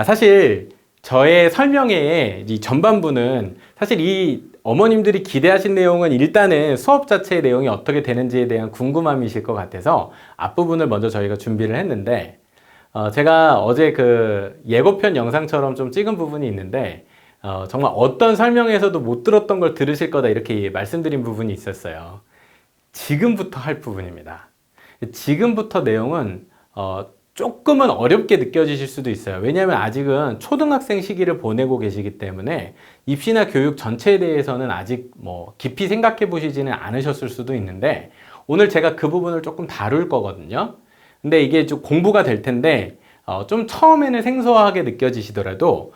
사실 저의 설명회의 이 전반부는 사실 이 어머님들이 기대하신 내용은 일단은 수업 자체의 내용이 어떻게 되는지에 대한 궁금함이실 것 같아서 앞부분을 먼저 저희가 준비를 했는데 제가 어제 그 예고편 영상처럼 좀 찍은 부분이 있는데 정말 어떤 설명에서도 못 들었던 걸 들으실 거다 이렇게 말씀드린 부분이 있었어요. 지금부터 할 부분입니다. 지금부터 내용은 조금은 어렵게 느껴지실 수도 있어요. 왜냐하면 아직은 초등학생 시기를 보내고 계시기 때문에 입시나 교육 전체에 대해서는 아직 뭐 깊이 생각해 보시지는 않으셨을 수도 있는데 오늘 제가 그 부분을 조금 다룰 거거든요. 근데 이게 좀 공부가 될 텐데 좀 처음에는 생소하게 느껴지시더라도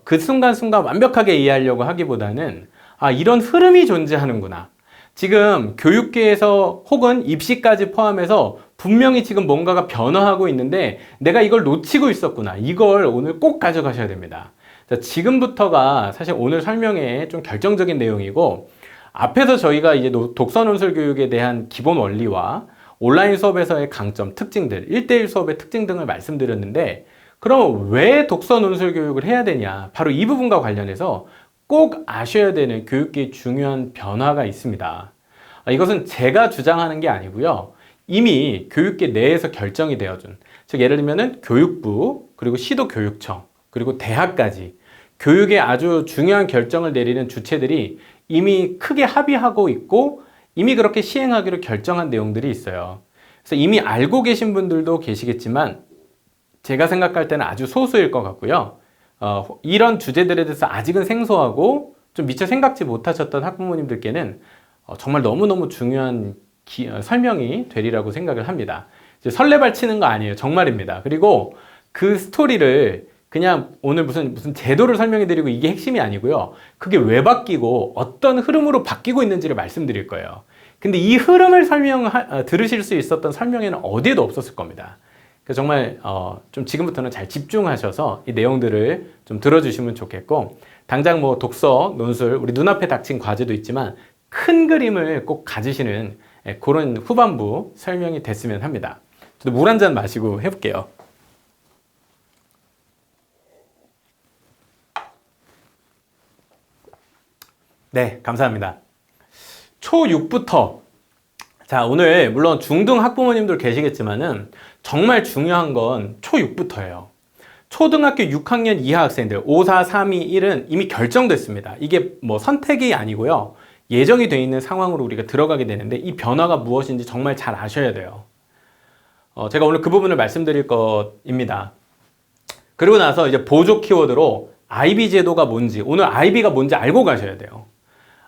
그 순간순간 완벽하게 이해하려고 하기보다는 이런 흐름이 존재하는구나. 지금 교육계에서 혹은 입시까지 포함해서 분명히 지금 뭔가가 변화하고 있는데 내가 이걸 놓치고 있었구나. 이걸 오늘 꼭 가져가셔야 됩니다. 자, 지금부터가 사실 오늘 설명의 좀 결정적인 내용이고 앞에서 저희가 이제 독서 논술 교육에 대한 기본 원리와 온라인 수업에서의 강점, 특징들, 1대1 수업의 특징 등을 말씀드렸는데 그럼 왜 독서 논술 교육을 해야 되냐? 바로 이 부분과 관련해서 꼭 아셔야 되는 교육계의 중요한 변화가 있습니다. 이것은 제가 주장하는 게 아니고요. 이미 교육계 내에서 결정이 되어준, 즉 예를 들면은 교육부, 그리고 시도교육청, 그리고 대학까지 교육에 아주 중요한 결정을 내리는 주체들이 이미 크게 합의하고 있고 이미 그렇게 시행하기로 결정한 내용들이 있어요. 그래서 이미 알고 계신 분들도 계시겠지만 제가 생각할 때는 아주 소수일 것 같고요. 이런 주제들에 대해서 아직은 생소하고 좀 미처 생각지 못하셨던 학부모님들께는 정말 너무너무 중요한 설명이 되리라고 생각을 합니다. 이제 설레발 치는 거 아니에요. 정말입니다. 그리고 그 스토리를 그냥 오늘 무슨 제도를 설명해 드리고 이게 핵심이 아니고요. 그게 왜 바뀌고 어떤 흐름으로 바뀌고 있는지를 말씀드릴 거예요. 근데 이 흐름을 들으실 수 있었던 설명에는 어디에도 없었을 겁니다. 그래서 정말 좀 지금부터는 잘 집중하셔서 이 내용들을 좀 들어주시면 좋겠고 당장 뭐 독서, 논술, 우리 눈앞에 닥친 과제도 있지만 큰 그림을 꼭 가지시는 그런 후반부 설명이 됐으면 합니다. 저도 물 한 잔 마시고 해볼게요. 네, 감사합니다. 초6부터 자, 오늘 물론 중등 학부모님들 계시겠지만은 정말 중요한 건 초6부터예요. 초등학교 6학년 이하 학생들 5, 4, 3, 2, 1은 이미 결정됐습니다. 이게 뭐 선택이 아니고요. 예정이 되어 있는 상황으로 우리가 들어가게 되는데 이 변화가 무엇인지 정말 잘 아셔야 돼요. 제가 오늘 그 부분을 말씀드릴 것입니다. 그리고 나서 이제 보조 키워드로 IB 제도가 뭔지, 오늘 IB가 뭔지 알고 가셔야 돼요.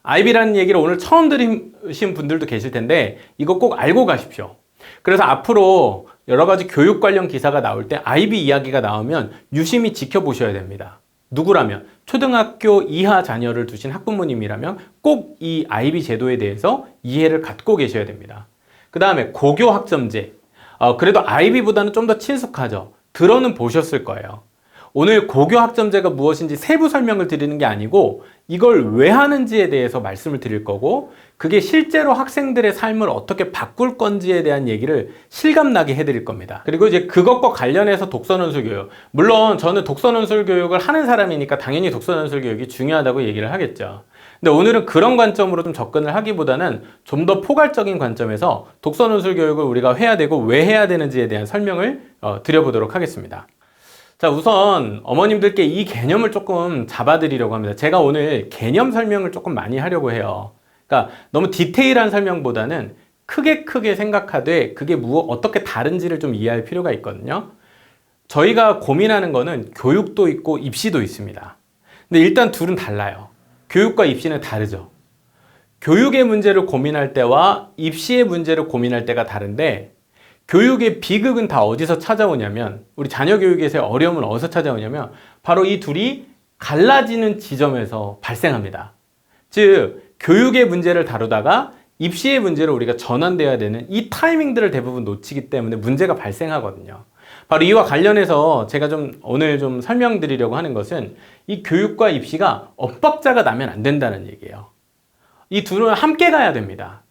IB라는 얘기를 오늘 처음 들으신 분들도 계실 텐데 이거 꼭 알고 가십시오. 그래서 앞으로 여러 가지 교육 관련 기사가 나올 때 IB 이야기가 나오면 유심히 지켜보셔야 됩니다. 누구라면 초등학교 이하 자녀를 두신 학부모님이라면 꼭 이 IB 제도에 대해서 이해를 갖고 계셔야 됩니다. 그 다음에 고교 학점제. 그래도 IB보다는 좀 더 친숙하죠. 들어는 보셨을 거예요. 오늘 고교 학점제가 무엇인지 세부 설명을 드리는 게 아니고 이걸 왜 하는지에 대해서 말씀을 드릴 거고 그게 실제로 학생들의 삶을 어떻게 바꿀 건지에 대한 얘기를 실감나게 해드릴 겁니다. 그리고 이제 그것과 관련해서 독서논술 교육. 물론 저는 독서논술 교육을 하는 사람이니까 당연히 독서논술 교육이 중요하다고 얘기를 하겠죠. 근데 오늘은 그런 관점으로 좀 접근을 하기보다는 좀 더 포괄적인 관점에서 독서논술 교육을 우리가 해야 되고 왜 해야 되는지에 대한 설명을 드려보도록 하겠습니다. 자, 우선 어머님들께 이 개념을 조금 잡아드리려고 합니다. 제가 오늘 개념 설명을 조금 많이 하려고 해요. 그러니까 너무 디테일한 설명보다는 크게 생각하되 그게 어떻게 다른지를 좀 이해할 필요가 있거든요. 저희가 고민하는 거는 교육도 있고 입시도 있습니다. 근데 일단 둘은 달라요. 교육과 입시는 다르죠. 교육의 문제를 고민할 때와 입시의 문제를 고민할 때가 다른데 교육의 비극은 다 어디서 찾아오냐면 우리 자녀 교육에서의 어려움은 어디서 찾아오냐면 바로 이 둘이 갈라지는 지점에서 발생합니다. 즉 교육의 문제를 다루다가 입시의 문제로 우리가 전환되어야 되는 이 타이밍들을 대부분 놓치기 때문에 문제가 발생하거든요. 바로 이와 관련해서 제가 오늘 좀 설명드리려고 하는 것은 이 교육과 입시가 엇박자가 나면 안 된다는 얘기예요. 이 둘은 함께 가야 됩니다.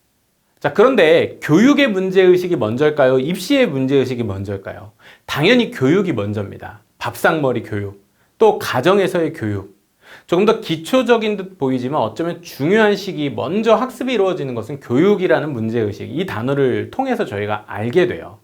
자, 그런데 교육의 문제의식이 먼저일까요? 입시의 문제의식이 먼저일까요? 당연히 교육이 먼저입니다. 밥상머리 교육, 또 가정에서의 교육, 조금 더 기초적인 듯 보이지만 어쩌면 중요한 시기 먼저 학습이 이루어지는 것은 교육이라는 문제의식, 이 단어를 통해서 저희가 알게 돼요.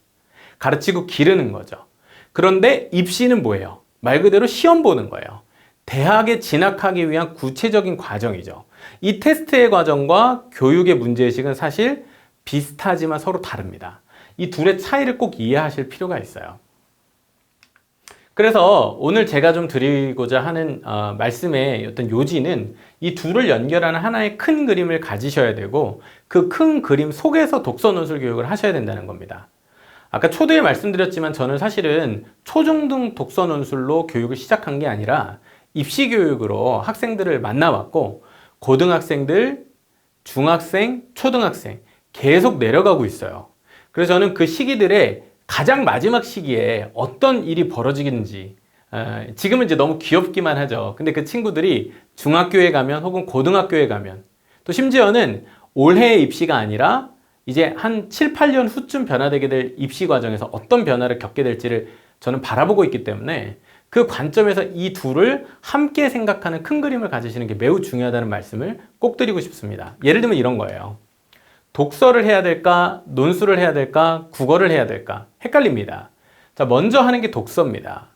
가르치고 기르는 거죠. 그런데 입시는 뭐예요? 말 그대로 시험 보는 거예요. 대학에 진학하기 위한 구체적인 과정이죠. 이 테스트의 과정과 교육의 문제의식은 사실 비슷하지만 서로 다릅니다. 이 둘의 차이를 꼭 이해하실 필요가 있어요. 그래서 오늘 제가 좀 드리고자 하는 말씀의 어떤 요지는 이 둘을 연결하는 하나의 큰 그림을 가지셔야 되고 그 큰 그림 속에서 독서 논술 교육을 하셔야 된다는 겁니다. 아까 초두에 말씀드렸지만 저는 사실은 초중등 독서 논술로 교육을 시작한 게 아니라 입시 교육으로 학생들을 만나왔고 고등학생들, 중학생, 초등학생 계속 내려가고 있어요. 그래서 저는 그 시기들에 가장 마지막 시기에 어떤 일이 벌어지는지 지금은 이제 너무 귀엽기만 하죠. 근데 그 친구들이 중학교에 가면 혹은 고등학교에 가면 또 심지어는 올해의 입시가 아니라 이제 한 7, 8년 후쯤 변화되게 될 입시 과정에서 어떤 변화를 겪게 될지를 저는 바라보고 있기 때문에 그 관점에서 이 둘을 함께 생각하는 큰 그림을 가지시는 게 매우 중요하다는 말씀을 꼭 드리고 싶습니다. 예를 들면 이런 거예요. 독서를 해야 될까? 논술을 해야 될까? 국어를 해야 될까? 헷갈립니다. 자, 먼저 하는 게 독서입니다.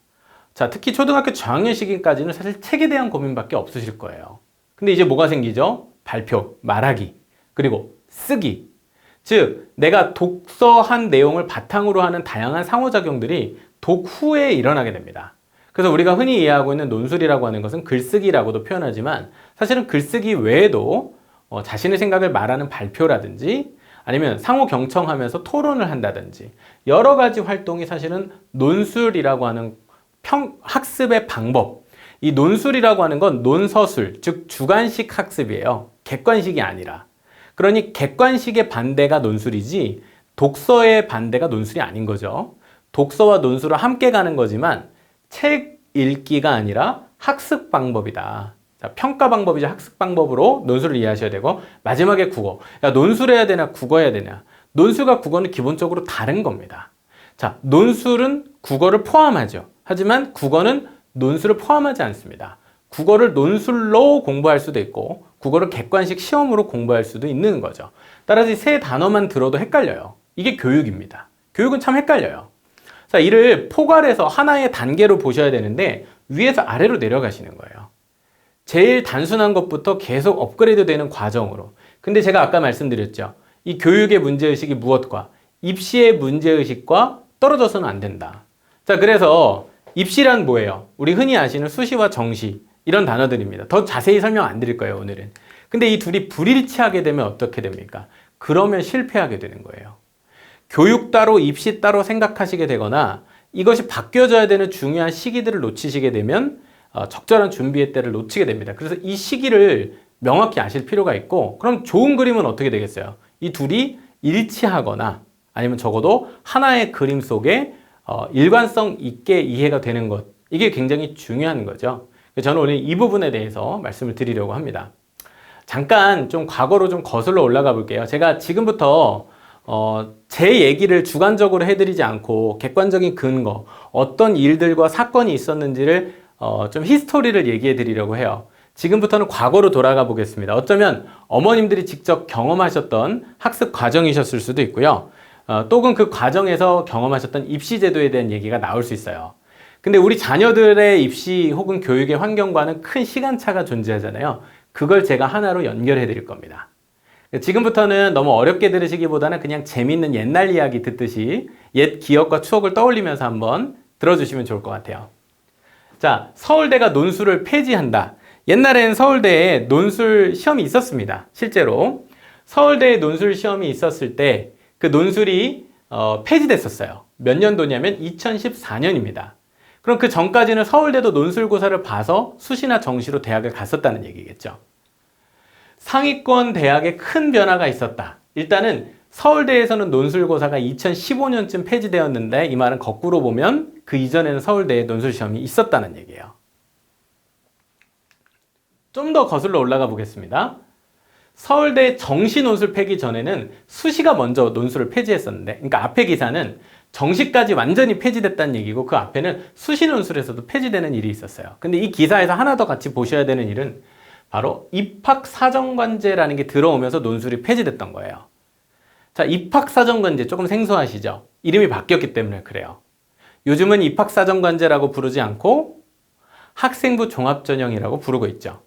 자, 특히 초등학교 저학년 시기까지는 사실 책에 대한 고민밖에 없으실 거예요. 근데 이제 뭐가 생기죠? 발표, 말하기, 그리고 쓰기. 즉, 내가 독서한 내용을 바탕으로 하는 다양한 상호작용들이 독후에 일어나게 됩니다. 그래서 우리가 흔히 이해하고 있는 논술이라고 하는 것은 글쓰기라고도 표현하지만 사실은 글쓰기 외에도 자신의 생각을 말하는 발표라든지 아니면 상호 경청하면서 토론을 한다든지 여러 가지 활동이 사실은 논술이라고 하는 학습의 방법. 이 논술이라고 하는 건 논서술, 즉 주관식 학습이에요. 객관식이 아니라. 그러니 객관식의 반대가 논술이지 독서의 반대가 논술이 아닌 거죠. 독서와 논술은 함께 가는 거지만 책 읽기가 아니라 학습 방법이다. 자, 평가 방법이자 학습 방법으로 논술을 이해하셔야 되고 마지막에 국어. 야, 논술해야 되나 국어해야 되냐. 논술과 국어는 기본적으로 다른 겁니다. 자, 논술은 국어를 포함하죠. 하지만 국어는 논술을 포함하지 않습니다. 국어를 논술로 공부할 수도 있고 국어를 객관식 시험으로 공부할 수도 있는 거죠. 따라서 이 세 단어만 들어도 헷갈려요. 이게 교육입니다. 교육은 참 헷갈려요. 자, 이를 포괄해서 하나의 단계로 보셔야 되는데 위에서 아래로 내려가시는 거예요. 제일 단순한 것부터 계속 업그레이드 되는 과정으로. 근데 제가 아까 말씀드렸죠. 이 교육의 문제의식이 무엇과 입시의 문제의식과 떨어져서는 안 된다. 자, 그래서 입시란 뭐예요? 우리 흔히 아시는 수시와 정시 이런 단어들입니다. 더 자세히 설명 안 드릴 거예요, 오늘은. 근데 이 둘이 불일치하게 되면 어떻게 됩니까? 그러면 실패하게 되는 거예요. 교육 따로 입시 따로 생각하시게 되거나 이것이 바뀌어져야 되는 중요한 시기들을 놓치시게 되면 적절한 준비의 때를 놓치게 됩니다. 그래서 이 시기를 명확히 아실 필요가 있고 그럼 좋은 그림은 어떻게 되겠어요? 이 둘이 일치하거나 아니면 적어도 하나의 그림 속에 일관성 있게 이해가 되는 것, 이게 굉장히 중요한 거죠. 저는 오늘 이 부분에 대해서 말씀을 드리려고 합니다. 잠깐 좀 과거로 좀 거슬러 올라가 볼게요. 제가 지금부터 제 얘기를 주관적으로 해드리지 않고 객관적인 근거, 어떤 일들과 사건이 있었는지를 좀 히스토리를 얘기해 드리려고 해요. 지금부터는 과거로 돌아가 보겠습니다. 어쩌면 어머님들이 직접 경험하셨던 학습 과정이셨을 수도 있고요. 또는 그 과정에서 경험하셨던 입시 제도에 대한 얘기가 나올 수 있어요. 근데 우리 자녀들의 입시 혹은 교육의 환경과는 큰 시간차가 존재하잖아요. 그걸 제가 하나로 연결해 드릴 겁니다. 지금부터는 너무 어렵게 들으시기보다는 그냥 재밌는 옛날 이야기 듣듯이 옛 기억과 추억을 떠올리면서 한번 들어주시면 좋을 것 같아요. 자, 서울대가 논술을 폐지한다. 옛날에는 서울대에 논술 시험이 있었습니다. 실제로 서울대에 논술 시험이 있었을 때 그 논술이 폐지됐었어요. 몇 년도냐면 2014년입니다. 그럼 그 전까지는 서울대도 논술고사를 봐서 수시나 정시로 대학을 갔었다는 얘기겠죠. 상위권 대학에 큰 변화가 있었다. 일단은 서울대에서는 논술고사가 2015년쯤 폐지되었는데 이 말은 거꾸로 보면 그 이전에는 서울대에 논술시험이 있었다는 얘기예요. 좀 더 거슬러 올라가 보겠습니다. 서울대 정시 논술 폐기 전에는 수시가 먼저 논술을 폐지했었는데, 그러니까 앞에 기사는 정시까지 완전히 폐지됐다는 얘기고 그 앞에는 수시 논술에서도 폐지되는 일이 있었어요. 근데 이 기사에서 하나 더 같이 보셔야 되는 일은 바로 입학사정관제라는 게 들어오면서 논술이 폐지됐던 거예요. 자, 입학사정관제 조금 생소하시죠? 이름이 바뀌었기 때문에 그래요. 요즘은 입학사정관제라고 부르지 않고 학생부 종합전형이라고 부르고 있죠.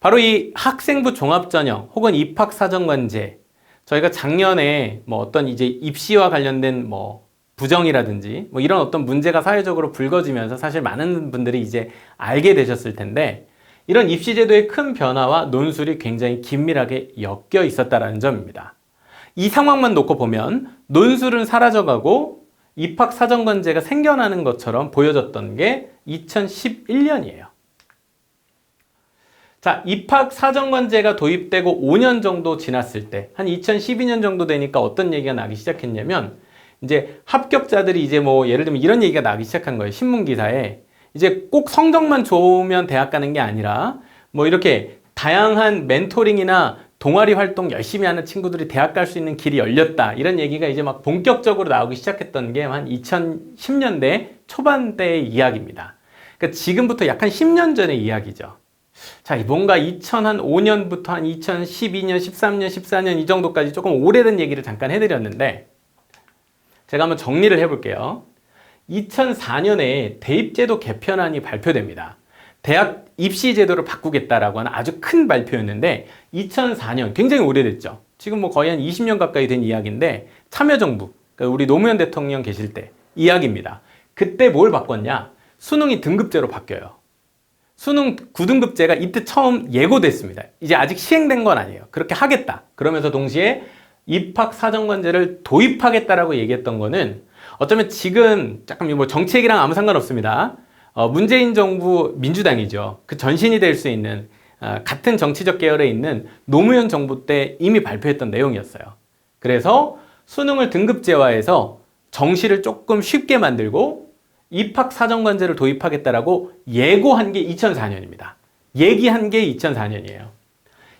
바로 이 학생부 종합전형 혹은 입학사정관제, 저희가 작년에 뭐 어떤 이제 입시와 관련된 뭐 부정이라든지 뭐 이런 어떤 문제가 사회적으로 불거지면서 사실 많은 분들이 이제 알게 되셨을 텐데, 이런 입시제도의 큰 변화와 논술이 굉장히 긴밀하게 엮여 있었다는 점입니다. 이 상황만 놓고 보면 논술은 사라져가고 입학사정관제가 생겨나는 것처럼 보여졌던 게 2011년이에요. 자, 입학사정관제가 도입되고 5년 정도 지났을 때, 한 2012년 정도 되니까 어떤 얘기가 나기 시작했냐면, 이제 합격자들이 이제 뭐 예를 들면 이런 얘기가 나기 시작한 거예요. 신문기사에. 이제 꼭 성적만 좋으면 대학 가는 게 아니라 뭐 이렇게 다양한 멘토링이나 동아리 활동 열심히 하는 친구들이 대학 갈 수 있는 길이 열렸다. 이런 얘기가 이제 막 본격적으로 나오기 시작했던 게 한 2010년대 초반대의 이야기입니다. 그러니까 지금부터 약 한 10년 전의 이야기죠. 자, 뭔가 2005년부터 한 2012년, 13년, 14년 이 정도까지 조금 오래된 얘기를 잠깐 해드렸는데, 제가 한번 정리를 해볼게요. 2004년에 대입제도 개편안이 발표됩니다. 대학 입시 제도를 바꾸겠다라고 하는 아주 큰 발표였는데, 2004년 굉장히 오래됐죠. 지금 뭐 거의 한 20년 가까이 된 이야기인데, 참여정부, 그러니까 우리 노무현 대통령 계실 때 이야기입니다. 그때 뭘 바꿨냐? 수능이 등급제로 바뀌어요. 수능 9등급제가 이때 처음 예고됐습니다. 이제 아직 시행된 건 아니에요. 그렇게 하겠다. 그러면서 동시에 입학사정관제를 도입하겠다라고 얘기했던 거는, 어쩌면 지금 잠깐 뭐 정치 얘기랑 아무 상관없습니다. 문재인 정부 민주당이죠. 그 전신이 될 수 있는 같은 정치적 계열에 있는 노무현 정부 때 이미 발표했던 내용이었어요. 그래서 수능을 등급제화해서 정시를 조금 쉽게 만들고 입학사정관제를 도입하겠다라고 예고한 게 2004년입니다. 얘기한 게 2004년이에요.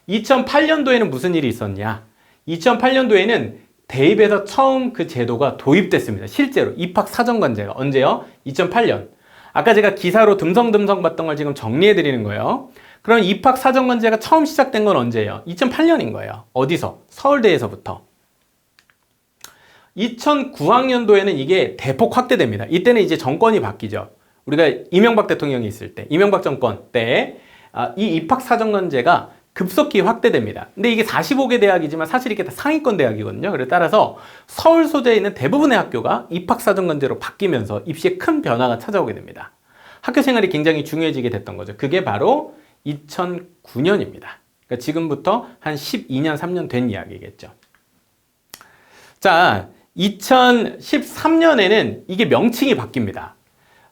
2008년도에는 무슨 일이 있었냐? 2008년도에는 대입에서 처음 그 제도가 도입됐습니다. 실제로 입학사정관제가. 언제요? 2008년. 아까 제가 기사로 듬성듬성 봤던 걸 지금 정리해 드리는 거예요. 그럼 입학사정관제가 처음 시작된 건 언제예요? 2008년인 거예요. 어디서? 서울대에서부터. 2009학년도에는 이게 대폭 확대됩니다. 이때는 이제 정권이 바뀌죠. 우리가 이명박 대통령이 있을 때, 이명박 정권 때 이 입학사정관제가 급속히 확대됩니다. 근데 이게 45개 대학이지만 사실 이게 다 상위권 대학이거든요. 그래 따라서 서울 소재에 있는 대부분의 학교가 입학사정관제로 바뀌면서 입시에 큰 변화가 찾아오게 됩니다. 학교 생활이 굉장히 중요해지게 됐던 거죠. 그게 바로 2009년입니다. 그러니까 지금부터 한 12년, 3년 된 이야기겠죠. 자, 2013년에는 이게 명칭이 바뀝니다.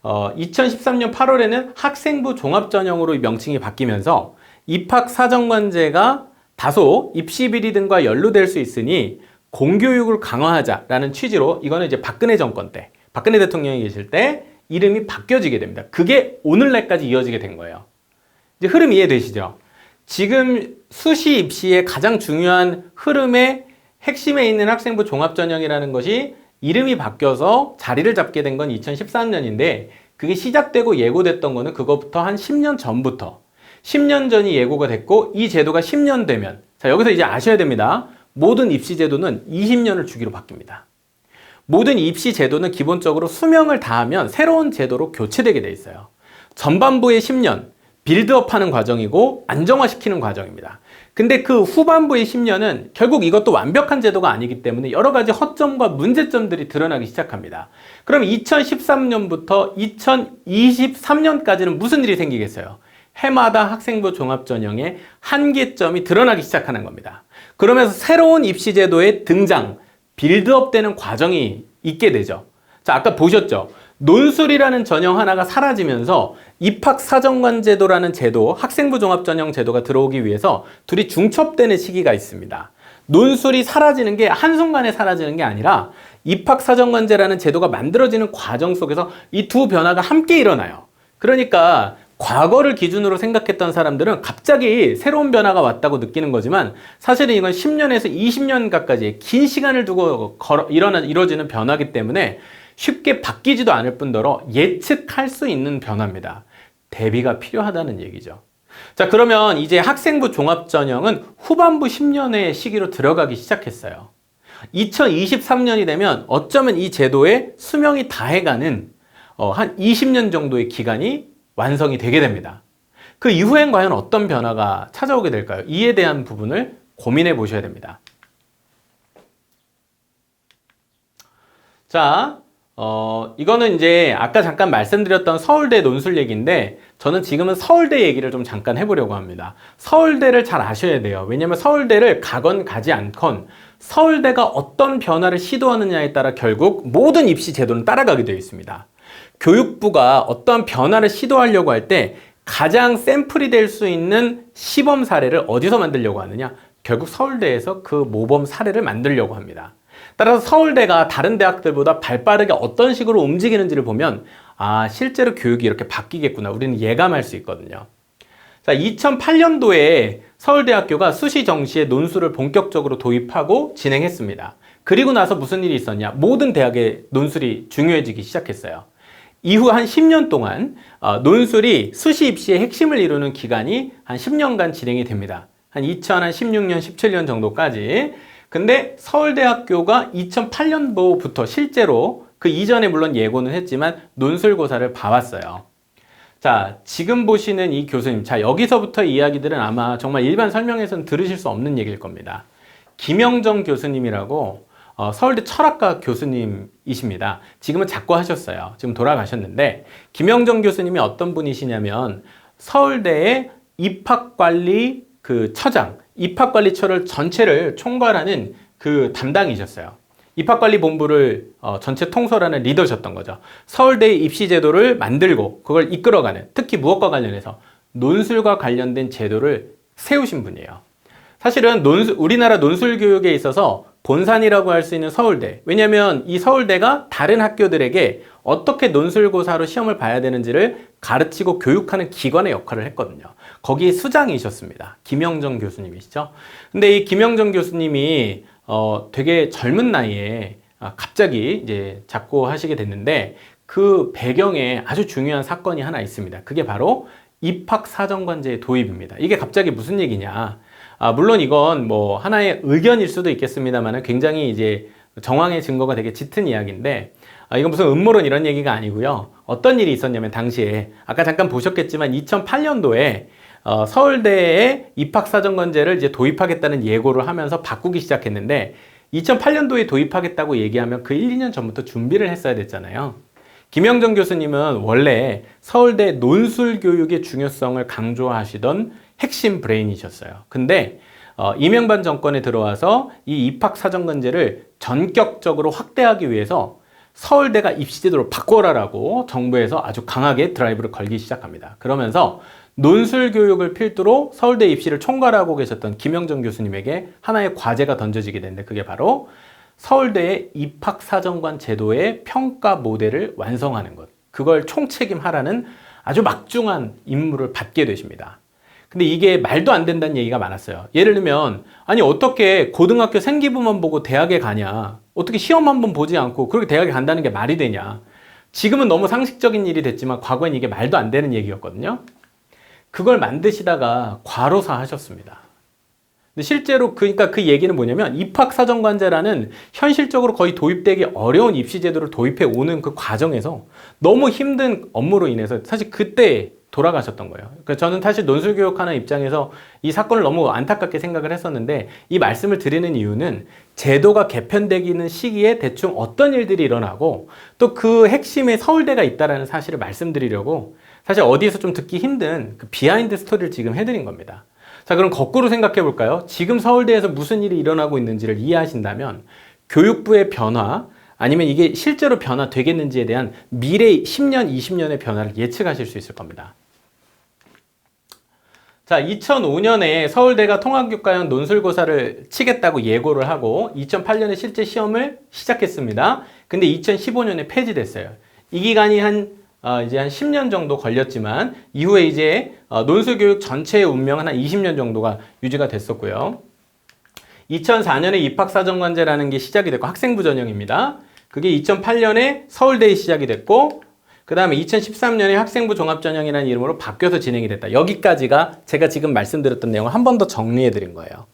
2013년 8월에는 학생부 종합전형으로 이 명칭이 바뀌면서 입학사정관제가 다소 입시비리 등과 연루될 수 있으니 공교육을 강화하자라는 취지로, 이거는 이제 박근혜 정권 때, 박근혜 대통령이 계실 때 이름이 바뀌어지게 됩니다. 그게 오늘날까지 이어지게 된 거예요. 이제 흐름 이해되시죠? 지금 수시 입시의 가장 중요한 흐름의 핵심에 있는 학생부 종합전형이라는 것이 이름이 바뀌어서 자리를 잡게 된 건 2013년인데, 그게 시작되고 예고됐던 거는 그거부터 한 10년 전부터, 10년 전이 예고가 됐고, 이 제도가 10년 되면, 자, 여기서 이제 아셔야 됩니다. 모든 입시 제도는 20년을 주기로 바뀝니다. 모든 입시 제도는 기본적으로 수명을 다하면 새로운 제도로 교체되게 돼 있어요. 전반부의 10년, 빌드업하는 과정이고 안정화시키는 과정입니다. 근데 그 후반부의 10년은 결국 이것도 완벽한 제도가 아니기 때문에 여러 가지 허점과 문제점들이 드러나기 시작합니다. 그럼 2013년부터 2023년까지는 무슨 일이 생기겠어요? 해마다 학생부 종합전형의 한계점이 드러나기 시작하는 겁니다. 그러면서 새로운 입시제도의 등장, 빌드업되는 과정이 있게 되죠. 자, 아까 보셨죠? 논술이라는 전형 하나가 사라지면서 입학사정관제도라는 제도, 학생부 종합전형 제도가 들어오기 위해서 둘이 중첩되는 시기가 있습니다. 논술이 사라지는 게 한순간에 사라지는 게 아니라 입학사정관제라는 제도가 만들어지는 과정 속에서 이 두 변화가 함께 일어나요. 그러니까 과거를 기준으로 생각했던 사람들은 갑자기 새로운 변화가 왔다고 느끼는 거지만 사실은 이건 10년에서 20년 가까이 긴 시간을 두고 이루어지는 변화이기 때문에 쉽게 바뀌지도 않을 뿐더러 예측할 수 있는 변화입니다. 대비가 필요하다는 얘기죠. 자, 그러면 이제 학생부 종합전형은 후반부 10년의 시기로 들어가기 시작했어요. 2023년이 되면 어쩌면 이 제도의 수명이 다해가는 한 20년 정도의 기간이 완성이 되게 됩니다. 그 이후엔 과연 어떤 변화가 찾아오게 될까요? 이에 대한 부분을 고민해 보셔야 됩니다. 자, 이거는 이제 아까 잠깐 말씀드렸던 서울대 논술 얘기인데 저는 지금은 서울대 얘기를 좀 잠깐 해보려고 합니다. 서울대를 잘 아셔야 돼요. 왜냐면 서울대를 가건 가지 않건 서울대가 어떤 변화를 시도하느냐에 따라 결국 모든 입시 제도는 따라가게 되어 있습니다. 교육부가 어떤 변화를 시도하려고 할 때 가장 샘플이 될 수 있는 시범 사례를 어디서 만들려고 하느냐? 결국 서울대에서 그 모범 사례를 만들려고 합니다. 따라서 서울대가 다른 대학들보다 발빠르게 어떤 식으로 움직이는지를 보면 아, 실제로 교육이 이렇게 바뀌겠구나. 우리는 예감할 수 있거든요. 자, 2008년도에 서울대학교가 수시 정시에 논술을 본격적으로 도입하고 진행했습니다. 그리고 나서 무슨 일이 있었냐? 모든 대학의 논술이 중요해지기 시작했어요. 이후 한 10년 동안 논술이 수시 입시의 핵심을 이루는 기간이 한 10년간 진행이 됩니다. 한 2016년, 17년 정도까지. 근데 서울대학교가 2008년도부터 실제로 그 이전에 물론 예고는 했지만 논술고사를 봐왔어요. 자, 지금 보시는 이 교수님. 자, 여기서부터 이야기들은 아마 정말 일반 설명에서는 들으실 수 없는 얘기일 겁니다. 김영정 교수님이라고 서울대 철학과 교수님이십니다. 지금은 작고하셨어요. 지금 돌아가셨는데 김영정 교수님이 어떤 분이시냐면 서울대의 입학관리 그 처장, 입학관리처를 전체를 총괄하는 그 담당이셨어요. 입학관리본부를 전체 통솔하는 리더셨던 거죠. 서울대의 입시제도를 만들고 그걸 이끌어가는, 특히 무엇과 관련해서 논술과 관련된 제도를 세우신 분이에요. 사실은 우리나라 논술 교육에 있어서 본산이라고 할 수 있는 서울대. 왜냐하면 이 서울대가 다른 학교들에게 어떻게 논술고사로 시험을 봐야 되는지를 가르치고 교육하는 기관의 역할을 했거든요. 거기 수장이셨습니다. 김영정 교수님이시죠. 근데 이 김영정 교수님이 되게 젊은 나이에 갑자기 이제 작고하시게 됐는데 그 배경에 아주 중요한 사건이 하나 있습니다. 그게 바로 입학사정관제의 도입입니다. 이게 갑자기 무슨 얘기냐? 물론 이건 뭐 하나의 의견일 수도 있겠습니다만 굉장히 이제 정황의 증거가 되게 짙은 이야기인데 이건 무슨 음모론 이런 얘기가 아니고요. 어떤 일이 있었냐면 당시에 아까 잠깐 보셨겠지만 2008년도에 서울대에 입학사정관제를 이제 도입하겠다는 예고를 하면서 바꾸기 시작했는데 2008년도에 도입하겠다고 얘기하면 그 1, 2년 전부터 준비를 했어야 됐잖아요. 김영정 교수님은 원래 서울대 논술 교육의 중요성을 강조하시던 핵심 브레인이셨어요. 근데 이명박 정권에 들어와서 이 입학사정관제를 전격적으로 확대하기 위해서 서울대가 입시제도를 바꿔라라고 정부에서 아주 강하게 드라이브를 걸기 시작합니다. 그러면서 논술 교육을 필두로 서울대 입시를 총괄하고 계셨던 김영정 교수님에게 하나의 과제가 던져지게 되는데 그게 바로 서울대의 입학사정관 제도의 평가 모델을 완성하는 것. 그걸 총책임하라는 아주 막중한 임무를 받게 되십니다. 근데 이게 말도 안 된다는 얘기가 많았어요. 예를 들면 아니 어떻게 고등학교 생기부만 보고 대학에 가냐, 어떻게 시험 한번 보지 않고 그렇게 대학에 간다는 게 말이 되냐. 지금은 너무 상식적인 일이 됐지만 과거엔 이게 말도 안 되는 얘기였거든요. 그걸 만드시다가 과로사 하셨습니다. 근데 실제로 그러니까 그 얘기는 뭐냐면 입학사정관제라는 현실적으로 거의 도입되기 어려운 입시제도를 도입해 오는 그 과정에서 너무 힘든 업무로 인해서 사실 그때 돌아가셨던 거예요. 그러니까 저는 사실 논술교육하는 입장에서 이 사건을 너무 안타깝게 생각을 했었는데 이 말씀을 드리는 이유는 제도가 개편되기는 시기에 대충 어떤 일들이 일어나고 또 그 핵심에 서울대가 있다는 사실을 말씀드리려고 사실 어디에서 좀 듣기 힘든 그 비하인드 스토리를 지금 해드린 겁니다. 자, 그럼 거꾸로 생각해 볼까요? 지금 서울대에서 무슨 일이 일어나고 있는지를 이해하신다면 교육부의 변화 아니면 이게 실제로 변화되겠는지에 대한 미래 10년, 20년의 변화를 예측하실 수 있을 겁니다. 자, 2005년에 서울대가 통합교과형 논술고사를 치겠다고 예고를 하고 2008년에 실제 시험을 시작했습니다. 근데 2015년에 폐지됐어요. 이 기간이 한 이제 한 10년 정도 걸렸지만 이후에 이제 논술 교육 전체의 운명은 한 20년 정도가 유지가 됐었고요. 2004년에 입학사정관제라는 게 시작이 됐고 학생부 전형입니다. 그게 2008년에 서울대에 시작이 됐고 그 다음에 2013년에 학생부 종합전형이라는 이름으로 바뀌어서 진행이 됐다. 여기까지가 제가 지금 말씀드렸던 내용을 한 번 더 정리해 드린 거예요.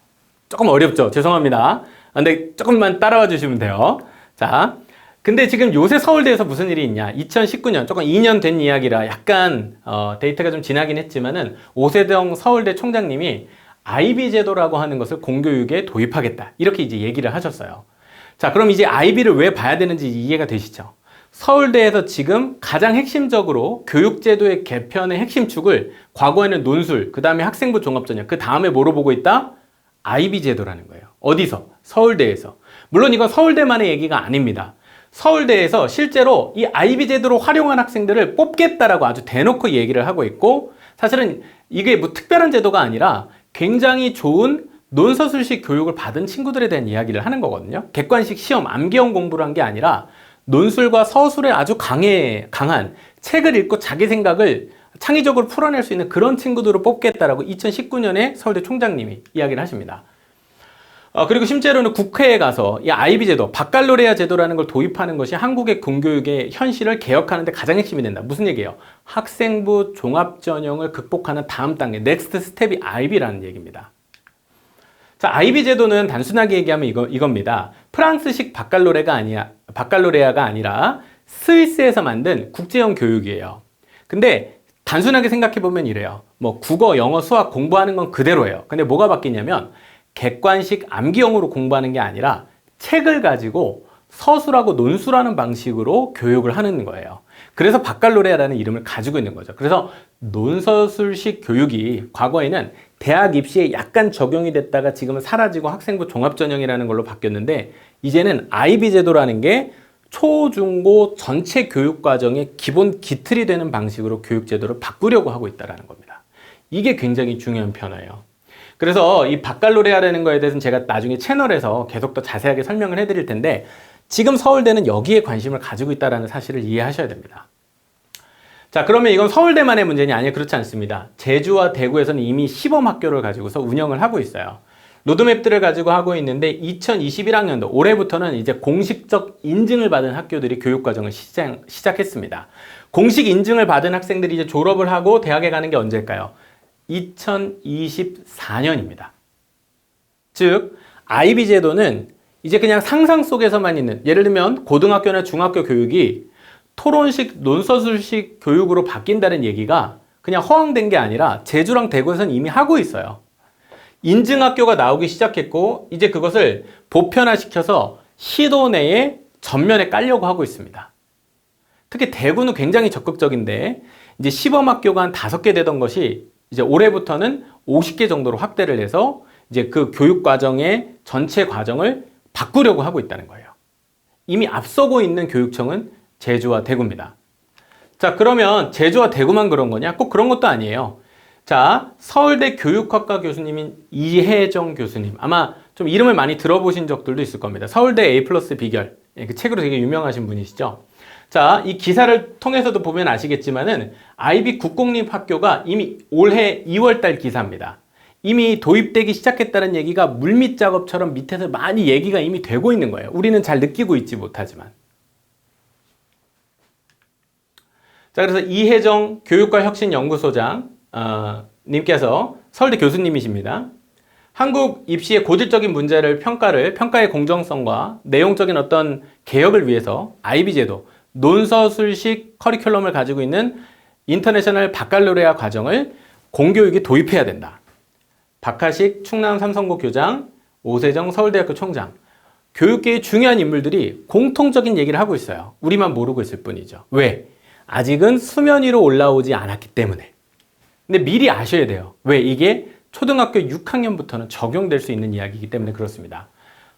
조금 어렵죠? 죄송합니다. 근데 조금만 따라와 주시면 돼요. 자, 근데 지금 요새 서울대에서 무슨 일이 있냐? 2019년, 조금 2년 된 이야기라 약간 데이터가 좀 지나긴 했지만은 오세정 서울대 총장님이 IB 제도라고 하는 것을 공교육에 도입하겠다. 이렇게 이제 얘기를 하셨어요. 자, 그럼 이제 IB를 왜 봐야 되는지 이해가 되시죠? 서울대에서 지금 가장 핵심적으로 교육제도의 개편의 핵심 축을 과거에는 논술, 그 다음에 학생부 종합전형, 그 다음에 뭐로 보고 있다? IB 제도라는 거예요. 어디서? 서울대에서. 물론 이건 서울대만의 얘기가 아닙니다. 서울대에서 실제로 이 IB 제도로 활용한 학생들을 뽑겠다라고 아주 대놓고 얘기를 하고 있고 사실은 이게 뭐 특별한 제도가 아니라 굉장히 좋은 논서술식 교육을 받은 친구들에 대한 이야기를 하는 거거든요. 객관식 시험, 암기형 공부를 한 게 아니라 논술과 서술에 아주 강한 책을 읽고 자기 생각을 창의적으로 풀어낼 수 있는 그런 친구들을 뽑겠다라고 2019년에 서울대 총장님이 이야기를 하십니다. 그리고 실제로는 국회에 가서 이 IB 제도, 바칼로레아 제도라는 걸 도입하는 것이 한국의 공교육의 현실을 개혁하는 데 가장 핵심이 된다. 무슨 얘기예요? 학생부 종합전형을 극복하는 다음 단계, 넥스트 스텝이 IB라는 얘기입니다. 자, IB 제도는 단순하게 얘기하면 이겁니다. 프랑스식 바칼로레아가 아니라 스위스에서 만든 국제형 교육이에요. 근데 단순하게 생각해보면 이래요. 뭐 국어, 영어, 수학 공부하는 건 그대로예요. 근데 뭐가 바뀌냐면 객관식 암기형으로 공부하는 게 아니라 책을 가지고 서술하고 논술하는 방식으로 교육을 하는 거예요. 그래서 바칼로레아라는 이름을 가지고 있는 거죠. 그래서 논서술식 교육이 과거에는 대학 입시에 약간 적용이 됐다가 지금은 사라지고 학생부 종합전형이라는 걸로 바뀌었는데 이제는 IB 제도라는 게 초, 중, 고 전체 교육과정의 기본 기틀이 되는 방식으로 교육제도를 바꾸려고 하고 있다는 겁니다. 이게 굉장히 중요한 변화예요. 그래서 이 바칼로레아라는 거에 대해서는 제가 나중에 채널에서 계속 더 자세하게 설명을 해드릴 텐데 지금 서울대는 여기에 관심을 가지고 있다는 사실을 이해하셔야 됩니다. 자, 그러면 이건 서울대만의 문제냐? 아니요, 그렇지 않습니다. 제주와 대구에서는 이미 시범학교를 가지고서 운영을 하고 있어요. 로드맵들을 가지고 하고 있는데 2021학년도 올해부터는 이제 공식적 인증을 받은 학교들이 교육과정을 시작했습니다. 공식 인증을 받은 학생들이 이제 졸업을 하고 대학에 가는 게 언제일까요? 2024년입니다. 즉, IB 제도는 이제 그냥 상상 속에서만 있는, 예를 들면 고등학교나 중학교 교육이 토론식, 논서술식 교육으로 바뀐다는 얘기가 그냥 허황된 게 아니라 제주랑 대구에서는 이미 하고 있어요. 인증학교가 나오기 시작했고 이제 그것을 보편화시켜서 시도 내에 전면에 깔려고 하고 있습니다. 특히 대구는 굉장히 적극적인데 이제 시범학교가 한 5개 되던 것이 이제 올해부터는 50개 정도로 확대를 해서 이제 그 교육 과정의 전체 과정을 바꾸려고 하고 있다는 거예요. 이미 앞서고 있는 교육청은 제주와 대구입니다. 자, 그러면 제주와 대구만 그런 거냐? 꼭 그런 것도 아니에요. 자, 서울대 교육학과 교수님인 이혜정 교수님. 아마 좀 이름을 많이 들어보신 적들도 있을 겁니다. 서울대 A+ 비결. 그 책으로 되게 유명하신 분이시죠. 자, 이 기사를 통해서도 보면 아시겠지만은 IB 국공립학교가 이미 올해 2월달 기사입니다. 이미 도입되기 시작했다는 얘기가 물밑 작업처럼 밑에서 많이 얘기가 이미 되고 있는 거예요. 우리는 잘 느끼고 있지 못하지만. 자, 그래서 이혜정 교육과혁신연구소장 님께서 서울대 교수님이십니다. 한국 입시의 고질적인 문제를 평가의 공정성과 내용적인 어떤 개혁을 위해서 IB 제도, 논서술식 커리큘럼을 가지고 있는 인터내셔널 바칼로레아 과정을 공교육에 도입해야 된다. 박하식 충남 삼성고 교장, 오세정 서울대학교 총장, 교육계의 중요한 인물들이 공통적인 얘기를 하고 있어요. 우리만 모르고 있을 뿐이죠. 왜? 아직은 수면 위로 올라오지 않았기 때문에. 근데 미리 아셔야 돼요. 왜? 이게 초등학교 6학년부터는 적용될 수 있는 이야기이기 때문에 그렇습니다.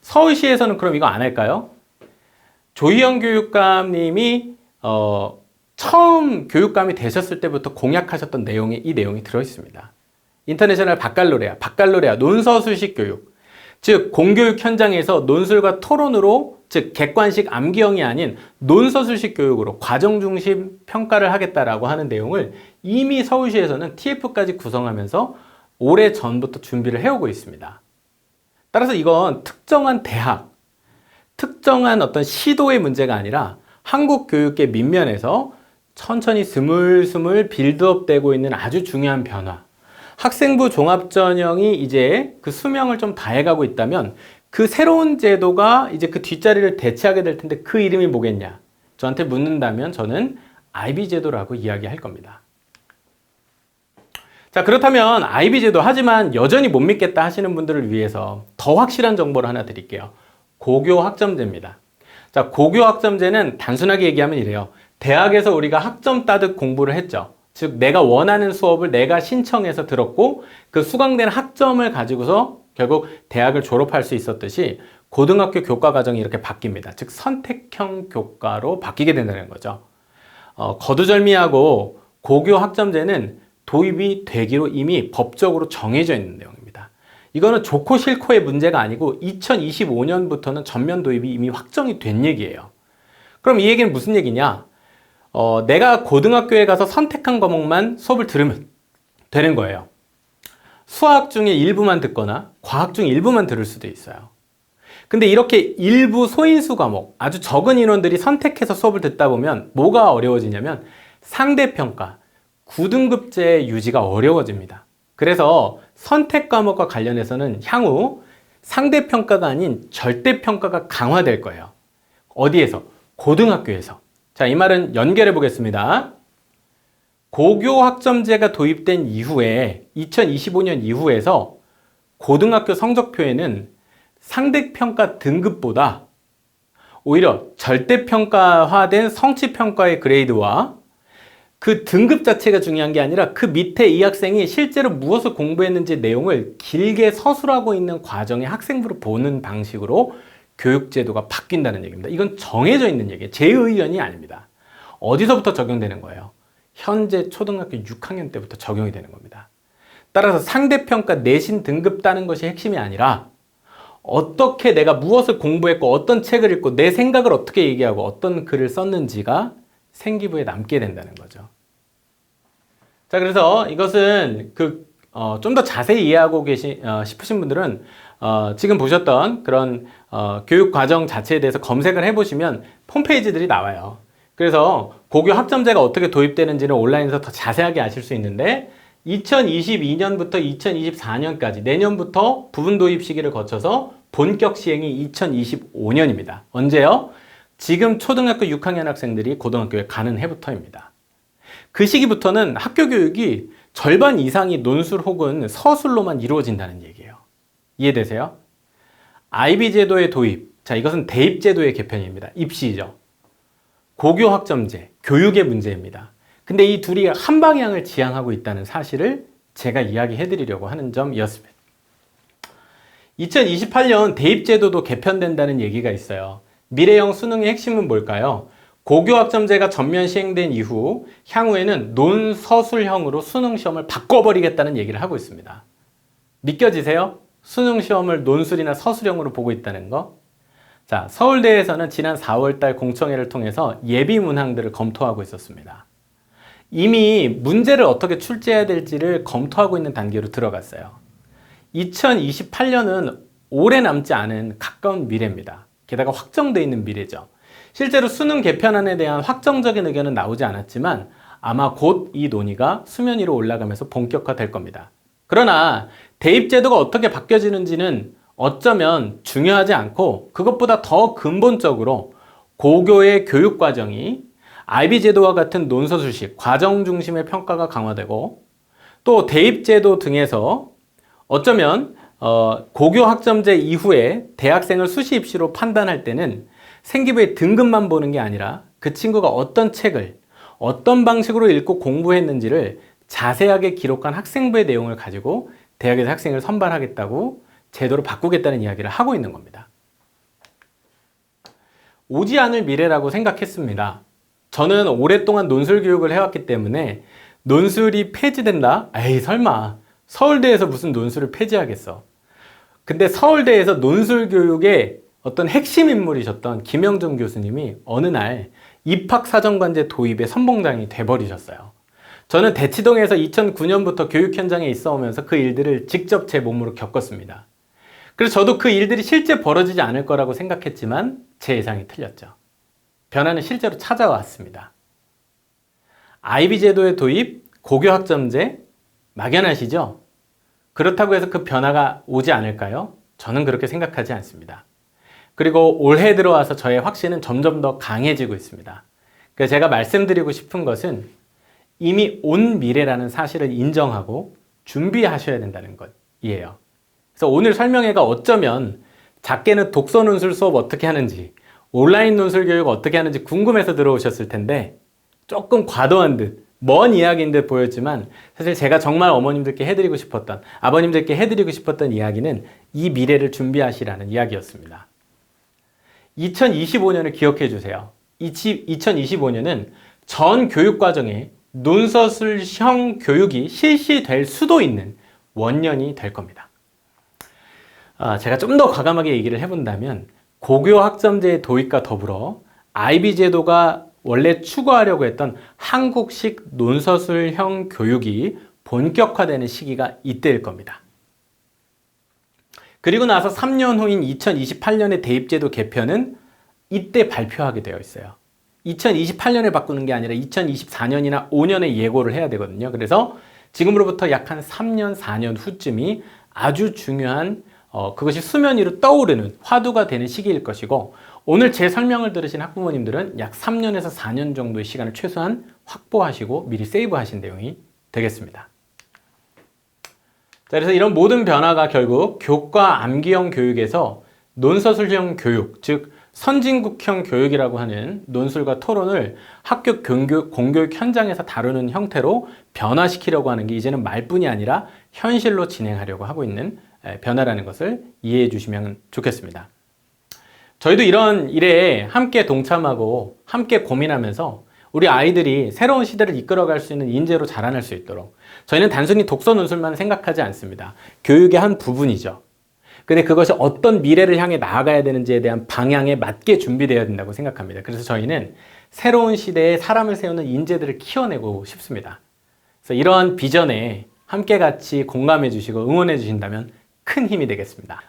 서울시에서는 그럼 이거 안 할까요? 조희영 교육감님이 처음 교육감이 되셨을 때부터 공약하셨던 내용에 이 내용이 들어있습니다. 인터내셔널 바칼로레아, 논서술식 교육. 즉 공교육 현장에서 논술과 토론으로 즉 객관식 암기형이 아닌 논서술식 교육으로 과정 중심 평가를 하겠다라고 하는 내용을 이미 서울시에서는 TF까지 구성하면서 오래 전부터 준비를 해오고 있습니다. 따라서 이건 특정한 대학, 특정한 어떤 시도의 문제가 아니라 한국 교육계 민면에서 천천히 스물스물 빌드업되고 있는 아주 중요한 변화. 학생부 종합전형이 이제 그 수명을 좀 다해가고 있다면 그 새로운 제도가 이제 그 뒷자리를 대체하게 될 텐데 그 이름이 뭐겠냐? 저한테 묻는다면 저는 IB 제도라고 이야기할 겁니다. 자, 그렇다면 IB 제도 하지만 여전히 못 믿겠다 하시는 분들을 위해서 더 확실한 정보를 하나 드릴게요. 고교 학점제입니다. 자, 고교 학점제는 단순하게 얘기하면 이래요. 대학에서 우리가 학점 따듯 공부를 했죠. 즉 내가 원하는 수업을 내가 신청해서 들었고 그 수강된 학점을 가지고서 결국 대학을 졸업할 수 있었듯이 고등학교 교과 과정이 이렇게 바뀝니다. 즉 선택형 교과로 바뀌게 된다는 거죠. 거두절미하고 고교 학점제는 도입이 되기로 이미 법적으로 정해져 있는 내용입니다. 이거는 좋고 싫고의 문제가 아니고 2025년부터는 전면 도입이 이미 확정이 된 얘기예요. 그럼 이 얘기는 무슨 얘기냐? 내가 고등학교에 가서 선택한 과목만 수업을 들으면 되는 거예요. 수학 중에 일부만 듣거나 과학 중에 일부만 들을 수도 있어요. 근데 이렇게 일부 소인수 과목, 아주 적은 인원들이 선택해서 수업을 듣다 보면 뭐가 어려워지냐면 상대평가, 9등급제 유지가 어려워집니다. 그래서 선택 과목과 관련해서는 향후 상대평가가 아닌 절대평가가 강화될 거예요. 어디에서? 고등학교에서. 자, 이 말은 연결해 보겠습니다. 고교 학점제가 도입된 이후에 2025년 이후에서 고등학교 성적표에는 상대평가 등급보다 오히려 절대평가화된 성취평가의 그레이드와 그 등급 자체가 중요한 게 아니라 그 밑에 이 학생이 실제로 무엇을 공부했는지 내용을 길게 서술하고 있는 과정의 학생부로 보는 방식으로 교육제도가 바뀐다는 얘기입니다. 이건 정해져 있는 얘기예요. 제 의견이 아닙니다. 어디서부터 적용되는 거예요? 현재 초등학교 6학년 때부터 적용이 되는 겁니다. 따라서 상대평가 내신 등급 따는 것이 핵심이 아니라 어떻게 내가 무엇을 공부했고 어떤 책을 읽고 내 생각을 어떻게 얘기하고 어떤 글을 썼는지가 생기부에 남게 된다는 거죠. 자, 그래서 이것은 좀 더 자세히 이해하고 싶으신 분들은 지금 보셨던 그런 교육 과정 자체에 대해서 검색을 해보시면 홈페이지들이 나와요. 그래서 고교 학점제가 어떻게 도입되는지는 온라인에서 더 자세하게 아실 수 있는데 2022년부터 2024년까지 내년부터 부분 도입 시기를 거쳐서 본격 시행이 2025년입니다. 언제요? 지금 초등학교 6학년 학생들이 고등학교에 가는 해부터입니다. 그 시기부터는 학교 교육이 절반 이상이 논술 혹은 서술로만 이루어진다는 얘기예요. 이해되세요? IB 제도의 도입. 자, 이것은 대입 제도의 개편입니다. 입시죠. 고교 학점제, 교육의 문제입니다. 근데 이 둘이 한 방향을 지향하고 있다는 사실을 제가 이야기해 드리려고 하는 점이었습니다. 2028년 대입 제도도 개편된다는 얘기가 있어요. 미래형 수능의 핵심은 뭘까요? 고교 학점제가 전면 시행된 이후 향후에는 논서술형으로 수능 시험을 바꿔버리겠다는 얘기를 하고 있습니다. 믿겨지세요? 수능 시험을 논술이나 서술형으로 보고 있다는 거? 자, 서울대에서는 지난 4월달 공청회를 통해서 예비 문항들을 검토하고 있었습니다. 이미 문제를 어떻게 출제해야 될지를 검토하고 있는 단계로 들어갔어요. 2028년은 오래 남지 않은 가까운 미래입니다. 게다가 확정되어 있는 미래죠. 실제로 수능 개편안에 대한 확정적인 의견은 나오지 않았지만 아마 곧 이 논의가 수면 위로 올라가면서 본격화될 겁니다. 그러나 대입제도가 어떻게 바뀌어지는지는 어쩌면 중요하지 않고 그것보다 더 근본적으로 고교의 교육과정이 IB 제도와 같은 논서술식, 과정 중심의 평가가 강화되고 또 대입제도 등에서 어쩌면 고교 학점제 이후에 대학생을 수시 입시로 판단할 때는 생기부의 등급만 보는 게 아니라 그 친구가 어떤 책을 어떤 방식으로 읽고 공부했는지를 자세하게 기록한 학생부의 내용을 가지고 대학에서 학생을 선발하겠다고 제도를 바꾸겠다는 이야기를 하고 있는 겁니다. 오지 않을 미래라고 생각했습니다. 저는 오랫동안 논술 교육을 해왔기 때문에 논술이 폐지된다? 에이 설마 서울대에서 무슨 논술을 폐지하겠어. 근데 서울대에서 논술 교육에 어떤 핵심 인물이셨던 김영준 교수님이 어느 날 입학사정관제 도입의 선봉장이 돼버리셨어요. 저는 대치동에서 2009년부터 교육 현장에 있어 오면서 그 일들을 직접 제 몸으로 겪었습니다. 그래서 저도 그 일들이 실제 벌어지지 않을 거라고 생각했지만 제 예상이 틀렸죠. 변화는 실제로 찾아왔습니다. IB 제도의 도입, 고교학점제, 막연하시죠? 그렇다고 해서 그 변화가 오지 않을까요? 저는 그렇게 생각하지 않습니다. 그리고 올해 들어와서 저의 확신은 점점 더 강해지고 있습니다. 그래서 제가 말씀드리고 싶은 것은 이미 온 미래라는 사실을 인정하고 준비하셔야 된다는 것이에요. 그래서 오늘 설명회가 어쩌면 작게는 독서 논술 수업 어떻게 하는지, 온라인 논술 교육 어떻게 하는지 궁금해서 들어오셨을 텐데 조금 과도한 듯, 먼 이야기인 듯 보였지만 사실 제가 정말 어머님들께 해드리고 싶었던, 아버님들께 해드리고 싶었던 이야기는 이 미래를 준비하시라는 이야기였습니다. 2025년을 기억해 주세요. 2025년은 전 교육과정에 논서술형 교육이 실시될 수도 있는 원년이 될 겁니다. 제가 좀 더 과감하게 얘기를 해본다면 고교학점제의 도입과 더불어 IB 제도가 원래 추구하려고 했던 한국식 논서술형 교육이 본격화되는 시기가 이때일 겁니다. 그리고 나서 3년 후인 2028년의 대입제도 개편은 이때 발표하게 되어 있어요. 2028년에 바꾸는 게 아니라 2024년이나 5년에 예고를 해야 되거든요. 그래서 지금으로부터 약 한 3년, 4년 후쯤이 아주 중요한 그것이 수면 위로 떠오르는 화두가 되는 시기일 것이고, 오늘 제 설명을 들으신 학부모님들은 약 3년에서 4년 정도의 시간을 최소한 확보하시고 미리 세이브하신 내용이 되겠습니다. 자, 그래서 이런 모든 변화가 결국 교과 암기형 교육에서 논서술형 교육, 즉 선진국형 교육이라고 하는 논술과 토론을 학교 공교육 현장에서 다루는 형태로 변화시키려고 하는 게 이제는 말뿐이 아니라 현실로 진행하려고 하고 있는 변화라는 것을 이해해 주시면 좋겠습니다. 저희도 이런 일에 함께 동참하고 함께 고민하면서 우리 아이들이 새로운 시대를 이끌어갈 수 있는 인재로 자라날 수 있도록, 저희는 단순히 독서 논술만 생각하지 않습니다. 교육의 한 부분이죠. 근데 그것이 어떤 미래를 향해 나아가야 되는지에 대한 방향에 맞게 준비되어야 된다고 생각합니다. 그래서 저희는 새로운 시대에 사람을 세우는 인재들을 키워내고 싶습니다. 그래서 이러한 비전에 함께 같이 공감해 주시고 응원해 주신다면 큰 힘이 되겠습니다.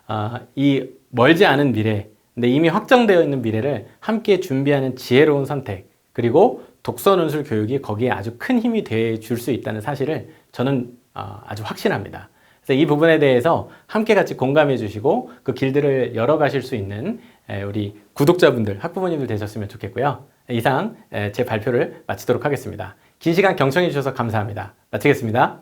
이 멀지 않은 미래, 근데 이미 확정되어 있는 미래를 함께 준비하는 지혜로운 선택, 그리고 독서 논술 교육이 거기에 아주 큰 힘이 돼 줄 수 있다는 사실을 저는 아주 확신합니다. 그래서 이 부분에 대해서 함께 같이 공감해 주시고 그 길들을 열어가실 수 있는 우리 구독자분들, 학부모님들 되셨으면 좋겠고요. 이상 제 발표를 마치도록 하겠습니다. 긴 시간 경청해 주셔서 감사합니다. 마치겠습니다.